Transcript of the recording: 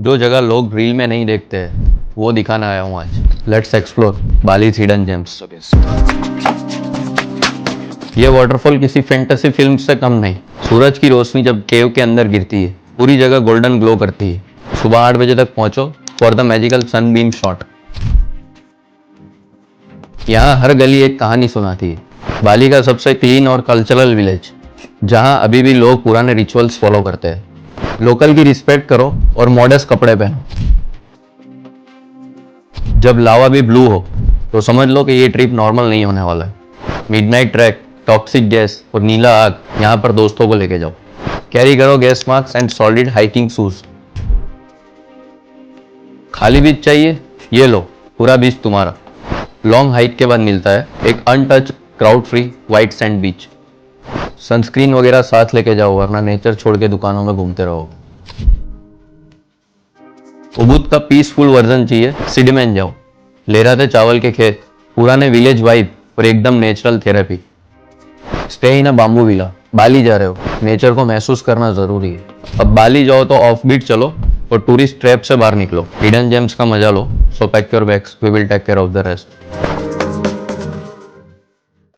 जो जगह लोग रील में नहीं देखते हैं वो दिखाना आया हूँ आज। Let's explore Bali hidden gems. ये वाटरफॉल किसी फैंटेसी फिल्म से कम नहीं। सूरज की रोशनी जब केव के अंदर गिरती है पूरी जगह गोल्डन ग्लो करती है। सुबह 8 बजे तक पहुंचो for the magical Sunbeam shot. यहाँ हर गली एक कहानी सुनाती है। बाली का सबसे क्लीन और कल्चरल विलेज जहाँ अभी भी लोग पुराने रिचुअल्स फॉलो करते हैं। लोकल की रिस्पेक्ट करो और मॉडर्न कपड़े पहनो। जब लावा भी ब्लू हो तो समझ लो कि ये ट्रिप नॉर्मल नहीं होने वाला है। मिडनाइट ट्रैक, टॉक्सिक गैस और नीला आग यहाँ पर दोस्तों को लेके जाओ। कैरी करो gas mask and solid hiking shoes. खाली बीच चाहिए? ये लो, पूरा बीच तुम्हारा। लॉन्ग हाइक के बाद मिलता है एक untouch crowd free white sand beach. Sunscreen वगैरह साथ लेके जाओ वरना नेचर छोड़ के दुकानों में घूमते रहो। उबुद का पीसफुल वर्जन चाहिए? सिडमैन जाओ। लहराते चावल के खेत, पुराने विलेज वाइब और एकदम natural therapy. Stay in a bamboo villa. Bali जा रहे हो, नेचर को महसूस करना जरूरी है। अब बाली जाओ तो ऑफ बीट चलो और टूरिस्ट ट्रैप से बाहर निकलो। हिडन जेम्स का मजा लो। So pack your bags, we will take care of the rest.